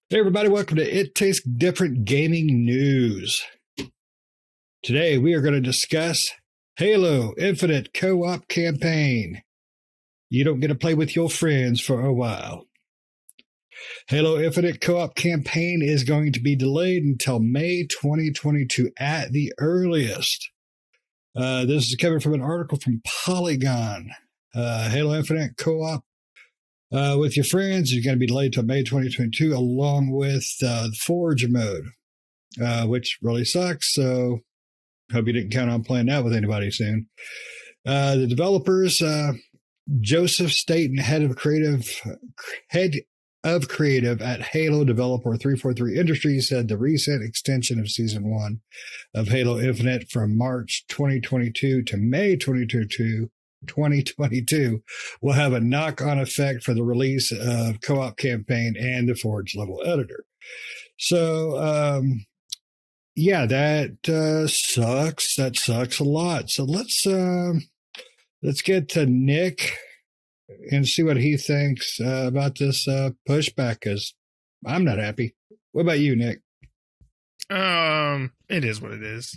Hey, everybody, welcome to It Tastes Different Gaming News. Today, we are going to discuss Halo Infinite Co op campaign. You don't get to play with your friends for a while. Halo Infinite Co op campaign is going to be delayed until May 2022 at the earliest. This is coming from an article from Polygon. Halo Infinite Co op with your friends is going to be delayed until May 2022, along with the Forge mode, which really sucks. So, hope you didn't count on playing that with anybody soon. The developers, Joseph Staten, head of creative at Halo developer 343 Industries, said the recent extension of Season 1 of Halo Infinite from March 2022 to May 2022 will have a knock-on effect for the release of co-op campaign and the Forge level editor. So, yeah, that sucks. That sucks a lot. So let's get to Nick and see what he thinks about this pushback, because I'm not happy. What about you, Nick? It is what it is.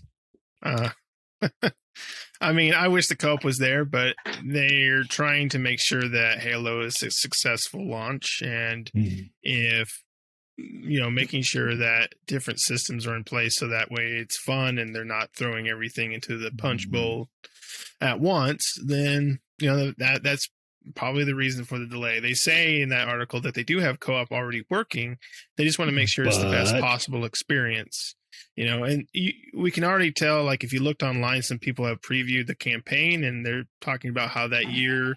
I mean, I wish the co-op was there, but they're trying to make sure that Halo is a successful launch, and if making sure that different systems are in place so that way it's fun and they're not throwing everything into the punch bowl at once, then that's probably the reason for the delay. They say in that article that they do have co-op already working. They just want to make sure it's the best possible experience. And we can already tell, like, if you looked online, some people have previewed the campaign and they're talking about how that year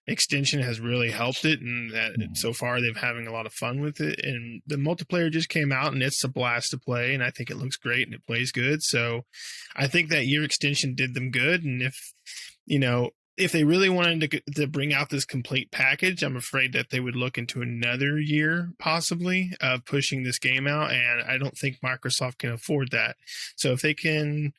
extension has really helped it, and that so far they're having a lot of fun with it. And the multiplayer just came out and it's a blast to play, and I think it looks great and it plays good. So I think that year extension did them good. And if they really wanted to bring out this complete package, I'm afraid that they would look into another year possibly of pushing this game out, and I don't think Microsoft can afford that. So if they can,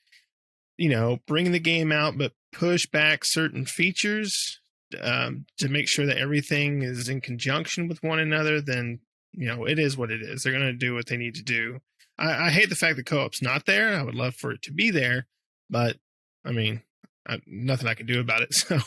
bring the game out but push back certain features to make sure that everything is in conjunction with one another, then it is what it is. They're going to do what they need to do. I hate the fact that co-op's not there. I would love for it to be there, but I mean, nothing I can do about it. So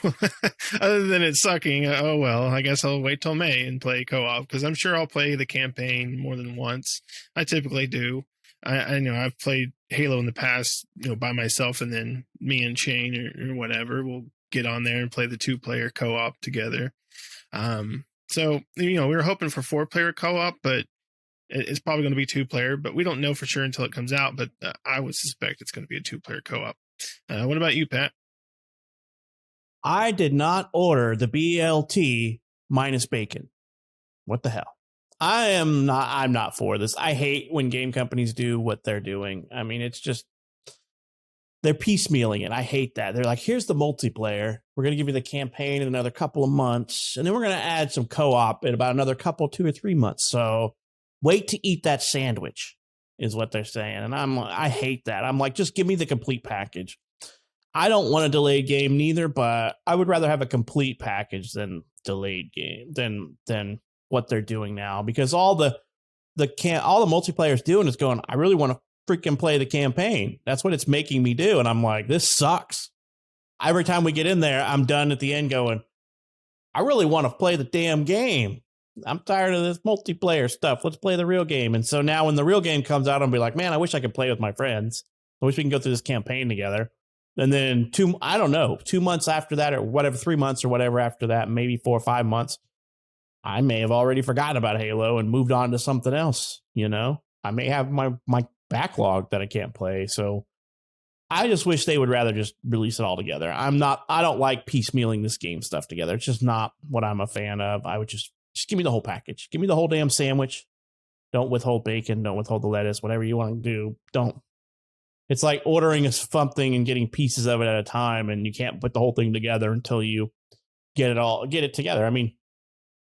other than it sucking, oh well, I guess I'll wait till May and play co-op, because I'm sure I'll play the campaign more than once. I typically do. I know I've played Halo in the past, by myself, and then me and Shane or whatever will get on there and play the 2-player co-op together. So we were hoping for 4-player co-op, but it's probably going to be 2-player. But we don't know for sure until it comes out. But I would suspect it's going to be a 2-player co-op. What about you, Pat? I did not order the BLT minus bacon. What the hell? I'm not for this. I hate when game companies do what they're doing. I mean, it's just, they're piecemealing it. I hate that. They're like, here's the multiplayer. We're going to give you the campaign in another couple of months, and then we're going to add some co-op in about another 2 or 3 months. So wait to eat that sandwich is what they're saying. And I hate that. I'm like, just give me the complete package. I don't want a delayed game neither, but I would rather have a complete package than delayed game than what they're doing now, because all the multiplayer is doing is going, I really want to freaking play the campaign. That's what it's making me do. And I'm like, this sucks. Every time we get in there, I'm done at the end going, I really want to play the damn game. I'm tired of this multiplayer stuff. Let's play the real game. And so now when the real game comes out, I'll be like, man, I wish I could play with my friends. I wish we can go through this campaign together. And then 2 months after that, or whatever, 3 months or whatever after that, maybe 4 or 5 months, I may have already forgotten about Halo and moved on to something else. I may have my backlog that I can't play. So I just wish they would rather just release it all together. I don't like piecemealing this game stuff together. It's just not what I'm a fan of. I would just give me the whole package. Give me the whole damn sandwich. Don't withhold bacon. Don't withhold the lettuce. Whatever you want to do, don't. It's like ordering something and getting pieces of it at a time, and you can't put the whole thing together until you get it together. I mean,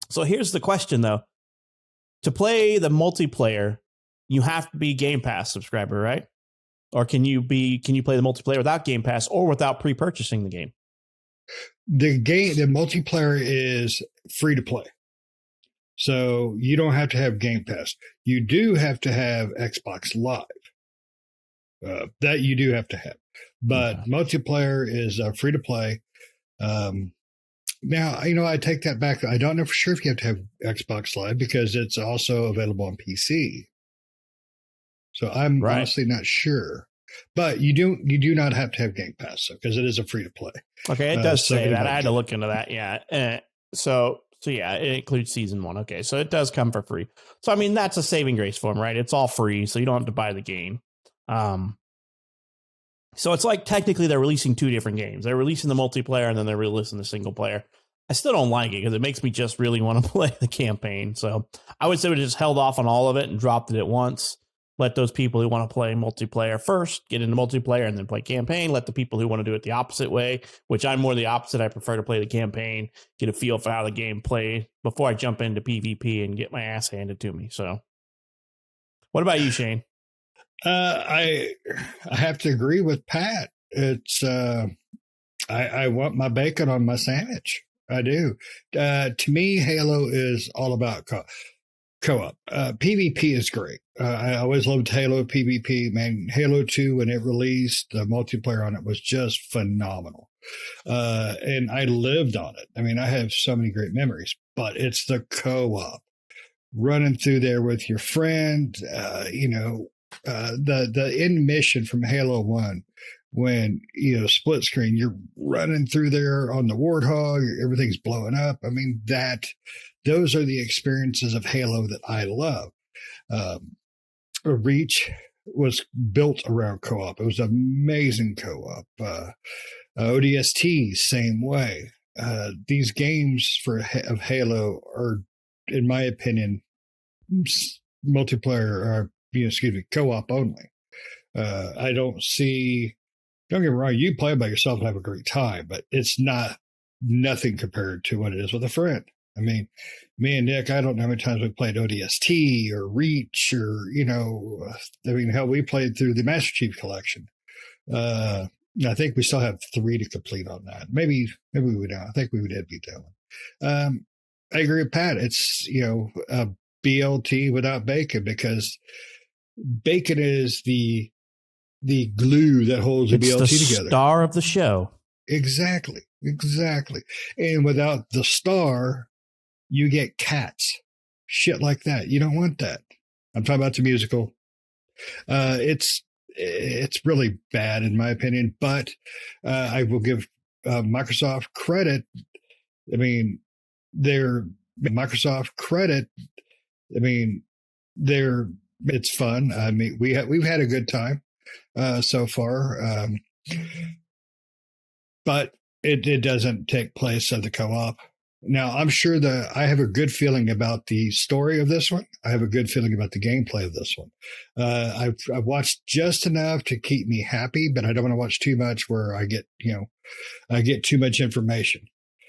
so here's the question though. To play the multiplayer, you have to be Game Pass subscriber, right? Or can you play the multiplayer without Game Pass or without pre-purchasing the game? The multiplayer is free to play. So you don't have to have Game Pass. You do have to have Xbox Live. That you do have to have. But multiplayer is free to play. Now, I take that back. I don't know for sure if you have to have Xbox Live because it's also available on PC. So I'm honestly not sure. But you do not have to have Game Pass because it is a free to play. Okay, it does say that. I had to look into that. Yeah. So yeah, it includes season 1. Okay, so it does come for free. So I mean, that's a saving grace for them, right? It's all free, so you don't have to buy the game. So it's like technically they're releasing 2 different games. They're releasing the multiplayer and then they're releasing the single player. I still don't like it because it makes me just really want to play the campaign. So I would say we just held off on all of it and dropped it at once. Let those people who want to play multiplayer first get into multiplayer and then play campaign. Let the people who want to do it the opposite way, which I'm more the opposite. I prefer to play the campaign, get a feel for how the game plays before I jump into PvP and get my ass handed to me. So what about you, Shane? I have to agree with Pat. It's I want my bacon on my sandwich. I do. To me, Halo is all about co-op. PvP is great. I always loved Halo PvP. Man, Halo 2, when it released, the multiplayer on it was just phenomenal. And I lived on it. I mean, I have so many great memories, but it's the co-op. Running through there with your friend, the end mission from Halo 1, when, split screen, you're running through there on the Warthog, everything's blowing up. I mean, those are the experiences of Halo that I love. Reach was built around co-op. It was amazing co-op. ODST, same way. These games of Halo are, in my opinion, multiplayer, co-op only. I don't get me wrong, you play by yourself and have a great time, but it's nothing compared to what it is with a friend. I mean, me and Nick, I don't know how many times we played ODST or Reach or, hell, we played through the Master Chief Collection. I think we still have 3 to complete on that. Maybe we don't. I think we did beat that one. I agree with Pat. It's, a BLT without bacon, because bacon is the glue that holds the BLT together. Star of the show. Exactly. And without the star, you get cats. Shit like that. You don't want that. I'm talking about the musical. It's really bad in my opinion, but I will give Microsoft credit. I mean, it's fun. I mean, we've had a good time so far, but it doesn't take place at the co-op. Now, I'm sure I have a good feeling about the story of this one. I have a good feeling about the gameplay of this one. I've watched just enough to keep me happy, but I don't want to watch too much where I get too much information.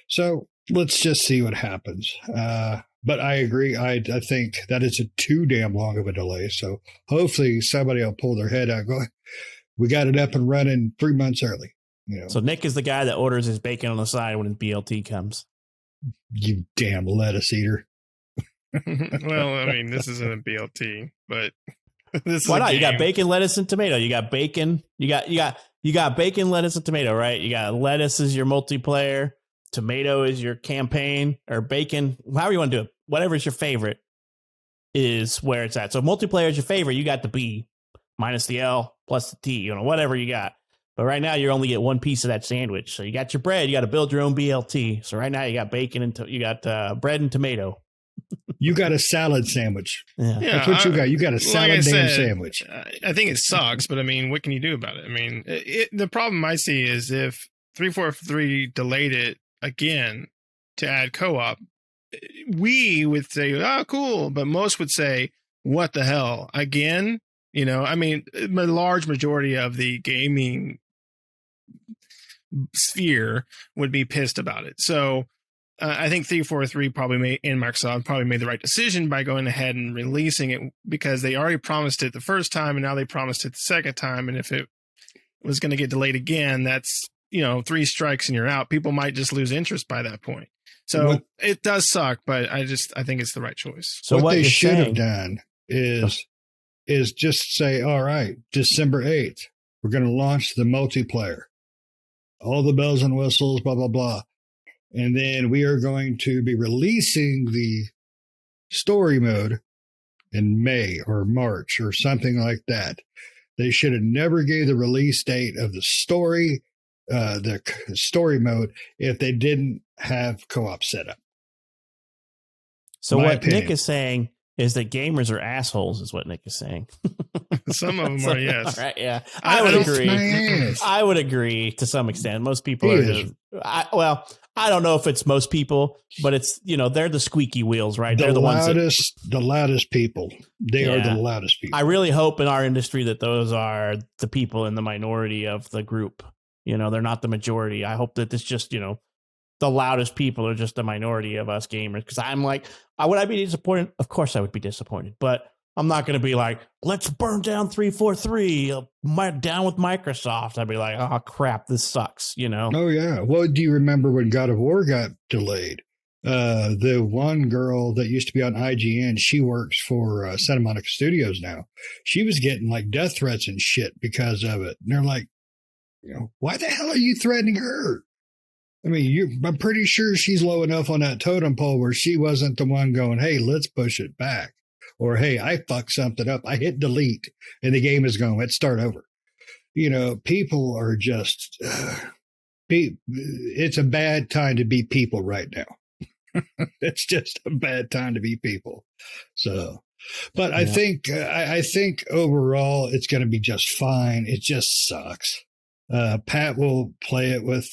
So let's just see what happens. But I agree. I think that is too damn long of a delay. So hopefully somebody will pull their head out and go, we got it up and running 3 months early. So Nick is the guy that orders his bacon on the side when his BLT comes. You damn lettuce eater. Well, I mean, this isn't a BLT, but this why is not? You got bacon, lettuce, and tomato. You got bacon. You got bacon, lettuce, and tomato, right? You got lettuce is your multiplayer, tomato is your campaign, or bacon, however you want to do it. Whatever is your favorite is where it's at. So multiplayer is your favorite. You got the B minus the L plus the T, whatever you got. But right now, you only get one piece of that sandwich. So you got your bread. You got to build your own BLT. So right now, you got bacon and you got bread and tomato. You got a salad sandwich. Yeah. That's what you got. You got a salad sandwich. I think it sucks, but I mean, what can you do about it? I mean, the problem I see is if 343 delayed it again to add co-op, we would say, oh, cool. But most would say, what the hell? Again? I mean, a large majority of the gaming sphere would be pissed about it. So I think 343 and Microsoft probably made the right decision by going ahead and releasing it, because they already promised it the first time and now they promised it the second time. And if it was going to get delayed again, that's, 3 strikes and you're out. People might just lose interest by that point. So it does suck, but I think it's the right choice. So what they you're should have saying- done is just say, all right, December 8th, we're going to launch the multiplayer, all the bells and whistles, blah, blah, blah. And then we are going to be releasing the story mode in May or March or something like that. They should have never gave the release date of the story mode if they didn't have co-op set up. So My what opinion. Nick is saying is that gamers are assholes, is what Nick is saying. Some of them are, yes. All right, yeah. I I would don't- agree. My ass. I would agree to some extent. Most people He are is. just, I don't know if it's most people, but it's, they're the squeaky wheels, right? They're the ones that the loudest people. They are Yeah. the loudest people. I really hope in our industry that those are the people in the minority of the group. They're not the majority. I hope that it's just, the loudest people are just the minority of us gamers. Because I'm like, would I be disappointed? Of course I would be disappointed. But I'm not going to be like, let's burn down 343, down with Microsoft. I'd be like, oh, crap, this sucks, Oh, yeah. Well, do you remember when God of War got delayed? The one girl that used to be on IGN, she works for Santa Monica Studios now. She was getting like death threats and shit because of it. And they're like, why the hell are you threatening her? I mean, I'm pretty sure she's low enough on that totem pole where she wasn't the one going, hey, let's push it back. Or, hey, I fucked something up. I hit delete and the game is going, let's start over. People are just, it's a bad time to be people right now. It's just a bad time to be people. So, but I think overall it's going to be just fine. It just sucks. Pat will play it with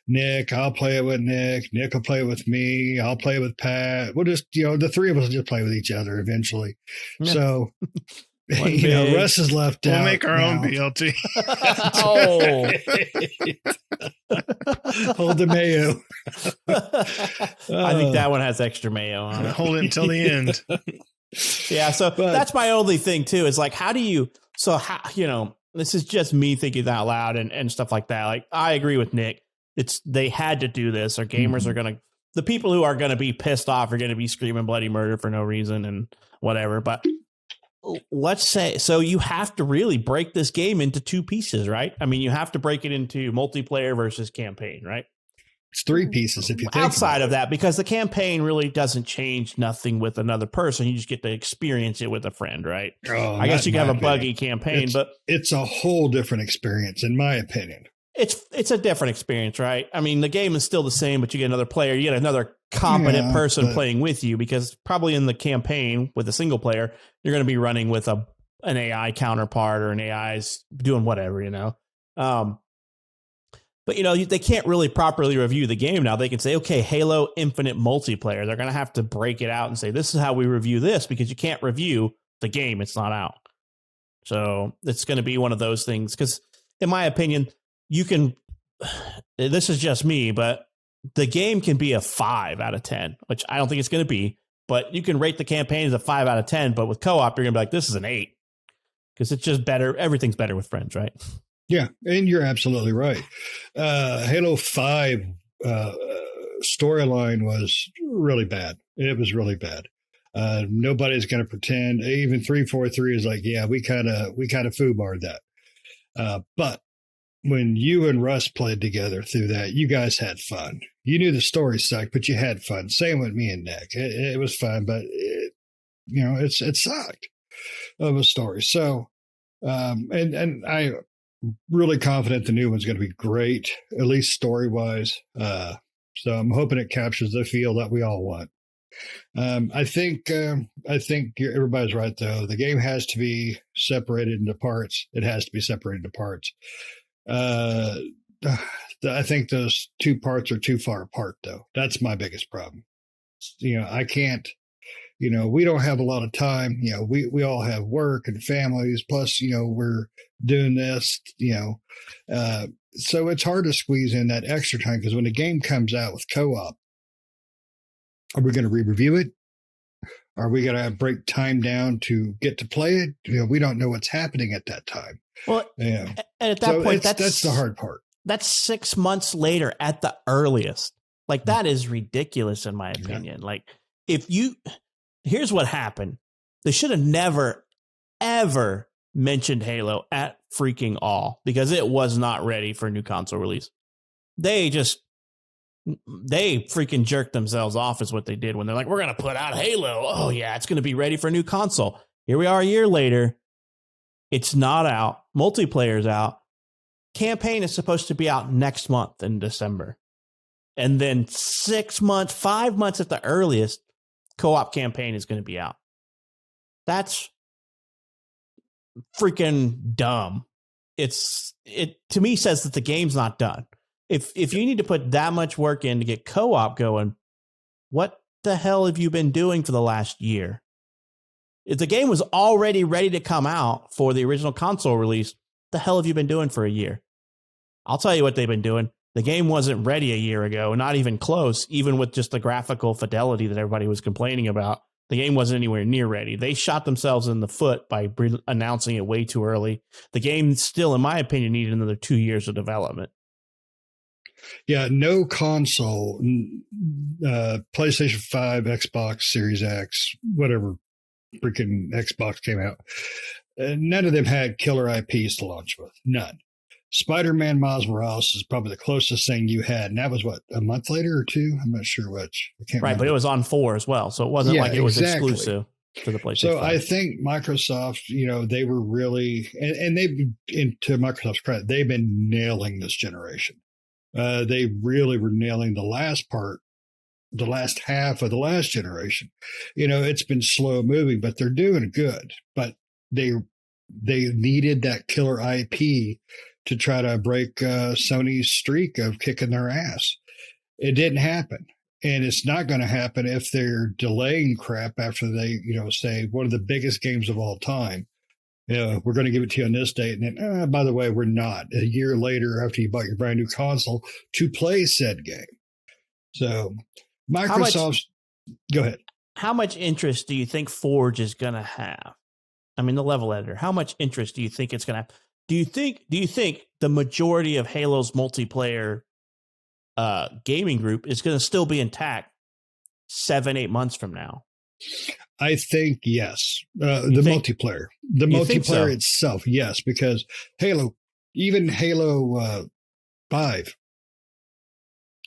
Nick. I'll play it with Nick. Nick will play it with me. I'll play it with Pat. We'll just, the three of us will just play with each other eventually. Yeah. So, One big- Russ is left out. We'll make our own now. BLT. Oh. Hold the mayo. I think that one has extra mayo on it. Hold it until the end. Yeah, so But- that's my only thing too. Is like, how do you? So how this is just me thinking out loud and stuff like that. Like, I agree with Nick. They had to do this, or gamers are gonna. The people who are gonna be pissed off are gonna be screaming bloody murder for no reason and whatever. But let's say so you have to really break this game into two pieces, right? I mean, you have to break it into multiplayer versus campaign, right? It's three pieces if you think Outside about of that, because the campaign really doesn't change nothing with another person. You just get to experience it with a friend, right? it. Oh, I guess not you can in have my a buggy opinion. campaign, but It's a whole different experience, in my opinion. it's a different experience, right? I mean, the game is still the same, but you get another player, you get another competent Yeah, person but- playing with you, because probably in the campaign with a single player, you're going to be running with an AI counterpart, or an AI's doing whatever, But they can't really properly review the game now. They can say, okay, Halo Infinite multiplayer. They're going to have to break it out and say, this is how we review this, because you can't review the game. It's not out. So it's going to be one of those things. Because in my opinion, you can, this is just me, but the game can be a 5 out of 10, which I don't think it's going to be. But you can rate the campaign as a 5 out of 10. But with co-op, you're going to be like, this is an 8. Because it's just better. Everything's better with friends, right? Yeah, and you're absolutely right. Halo 5 storyline was really bad. It was really bad. Nobody's going to pretend. Even 343 is like, yeah, we kind of foobarred that. But when you and Russ played together through that, you guys had fun. You knew the story sucked, but you had fun. Same with me and Nick. It was fun, but it sucked of a story. So, and I really confident the new one's going to be great, at least story wise. So I'm hoping it captures the feel that we all want. I think everybody's right though. The game has to be separated into parts. It has to be separated into parts. I think those two parts are too far apart though. That's my biggest problem. I can't. We don't have a lot of time. We all have work and families. Plus, we're doing this, so it's hard to squeeze in that extra time, because when the game comes out with co-op, are we going to re-review it? Are we going to break time down to get to play it? We don't know what's happening at that time. Well, Yeah. and at that point, that's the hard part. That's 6 months later at the earliest. Like, that is ridiculous in my opinion. Like, here's what happened. They should have never, ever mentioned Halo at freaking all, because it was not ready for a new console release. They freaking jerked themselves off is what they did when they're like, we're going to put out Halo. Oh yeah, it's going to be ready for a new console. Here we are a year later. It's not out. Multiplayer's out. Campaign is supposed to be out next month in December. And then 5 months at the earliest, co-op campaign is going to be out. That's freaking dumb. It to me says that the game's not done. If you need to put that much work in to get co-op going, what the hell have you been doing for the last year? If the game was already ready to come out for the original console release, the hell have you been doing for a year? I'll tell you what they've been doing. The game wasn't ready a year ago, not even close, even with just the graphical fidelity that everybody was complaining about. The game wasn't anywhere near ready. They shot themselves in the foot by announcing it way too early. The game still, in my opinion, needed another 2 years of development. Yeah, no console, PlayStation 5, Xbox Series X, whatever freaking Xbox came out, none of them had killer IPs to launch with. None. Spider-Man Miles Morales is probably the closest thing you had. And that was, what, a month later or two? I'm not sure which. I can't remember. But it was on 4 as well. So it wasn't like it was exclusive to the PlayStation 5. I think Microsoft, they were really, and to Microsoft's credit, they've been nailing this generation. They really were nailing the last half of the last generation. It's been slow moving, but they're doing good. But they needed that killer IP to try to break Sony's streak of kicking their ass. It didn't happen. And it's not going to happen if they're delaying crap after they, say one of the biggest games of all time. We're going to give it to you on this date. And then, by the way, we're not. A year later, after you bought your brand new console to play said game. So Microsoft's, go ahead. How much interest do you think Forge is going to have? I mean, the level editor, how much interest do you think it's going to have? Do you think the majority of Halo's multiplayer gaming group is going to still be intact 7-8 months from now? I think yes. Multiplayer itself, yes, because even Halo 5.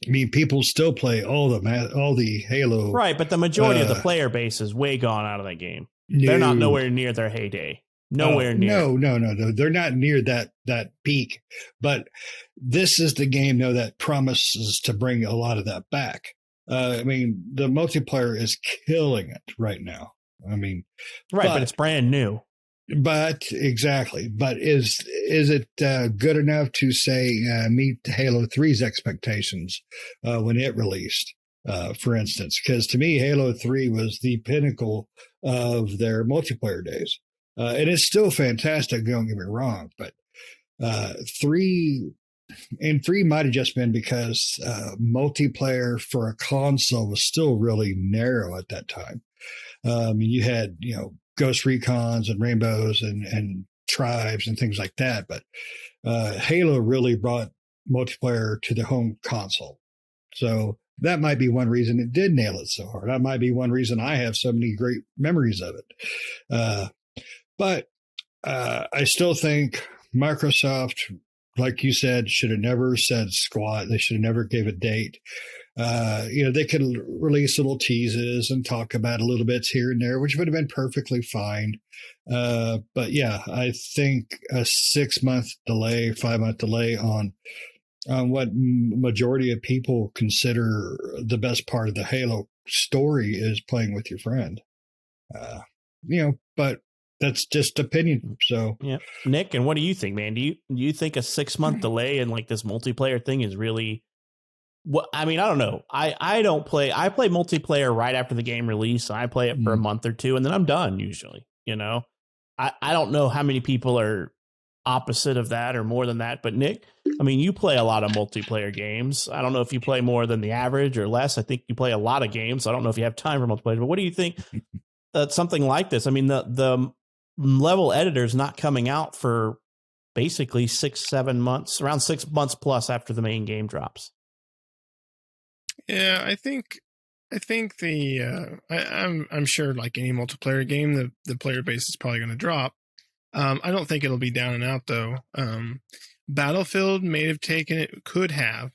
I mean, people still play all the Halo. Right, but the majority of the player base is way gone out of that game. They're not nowhere near their heyday. Nowhere near. No. They're not near that peak. But this is the game, though, that promises to bring a lot of that back. I mean, the multiplayer is killing it right now. I mean, but it's brand new. But exactly. But is it good enough to say meet Halo 3's expectations when it released, for instance? Because to me, Halo 3 was the pinnacle of their multiplayer days. And it's still fantastic, don't get me wrong, but 3 might have just been because multiplayer for a console was still really narrow at that time. You had, Ghost Recons and Rainbows and Tribes and things like that, but Halo really brought multiplayer to the home console. So that might be one reason it did nail it so hard. That might be one reason I have so many great memories of it. But I still think Microsoft, like you said, should have never said squat. They should have never gave a date. They could release little teases and talk about little bits here and there, which would have been perfectly fine. But yeah, I think a 6-month delay, 5-month delay on what majority of people consider the best part of the Halo story is playing with your friend. But that's just opinion. So yeah, Nick, and what do you think, man? Do you think a 6-month delay in like this multiplayer thing is really? What I mean, I don't know. I don't play. I play multiplayer right after the game release. I play it for a month or two, and then I'm done. Usually, I don't know how many people are opposite of that or more than that. But Nick, I mean, you play a lot of multiplayer games. I don't know if you play more than the average or less. I think you play a lot of games. I don't know if you have time for multiplayer. But what do you think? Something like this. I mean, the level editor is not coming out for basically 6-7 months, around 6 months plus after the main game drops. Yeah, I think I'm sure, like any multiplayer game, the player base is probably going to drop. I don't think it'll be down and out though. Battlefield could have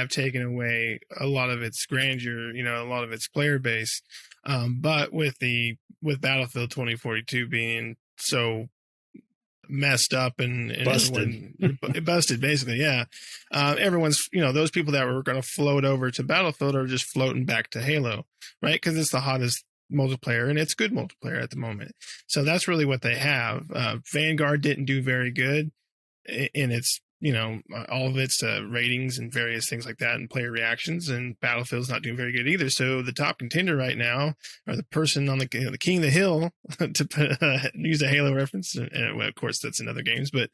taken away a lot of its grandeur, a lot of its player base. But with Battlefield 2042 being so messed up and Busted. busted basically, yeah. Everyone's, those people that were going to float over to Battlefield are just floating back to Halo, right? Because it's the hottest multiplayer and it's good multiplayer at the moment. So that's really what they have. Vanguard didn't do very good in its, all of its ratings and various things like that and player reactions, and Battlefield's not doing very good either. So the top contender right now, or the person on the king of the hill, to use a Halo reference, and well, of course that's in other games, but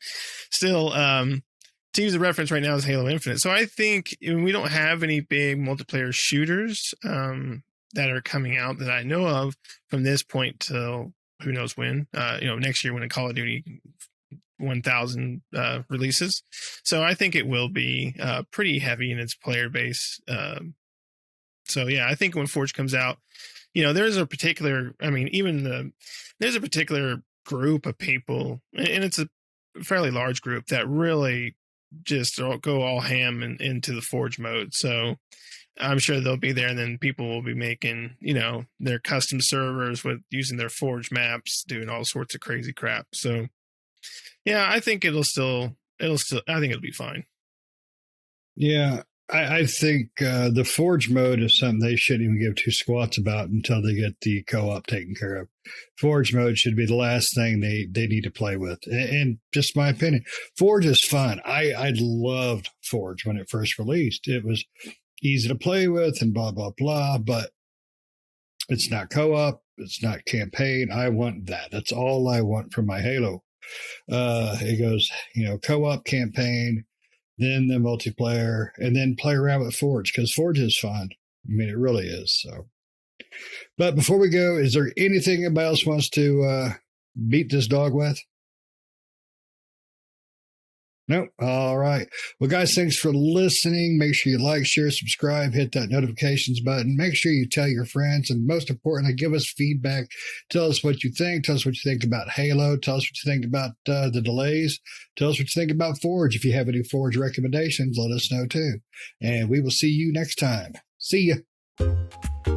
still, to use a reference right now is Halo Infinite. So I think we don't have any big multiplayer shooters that are coming out that I know of from this point till who knows when, next year when a Call of Duty 1000 releases. So I think it will be pretty heavy in its player base. So yeah, I think when Forge comes out, there's a particular group of people, and it's a fairly large group that really just go all ham into the Forge mode. So I'm sure they'll be there, and then people will be making, their custom servers with using their Forge maps, doing all sorts of crazy crap. So yeah, I think I think it'll be fine. Yeah, I think the Forge mode is something they shouldn't even give two squats about until they get the co-op taken care of. Forge mode should be the last thing they need to play with. And just my opinion, Forge is fun. I loved Forge when it first released. It was easy to play with and blah, blah, blah, but it's not co-op. It's not campaign. I want that. That's all I want from my Halo. It goes, co-op, campaign, then the multiplayer, and then play around with Forge, because Forge is fun. I mean, it really is. So, but before we go, is there anything anybody else wants to beat this dog with? Nope. All right. Well, guys, thanks for listening. Make sure you like, share, subscribe, hit that notifications button. Make sure you tell your friends, and most importantly, give us feedback. Tell us what you think. Tell us what you think about Halo. Tell us what you think about the delays. Tell us what you think about Forge. If you have any Forge recommendations, let us know too. And we will see you next time. See ya.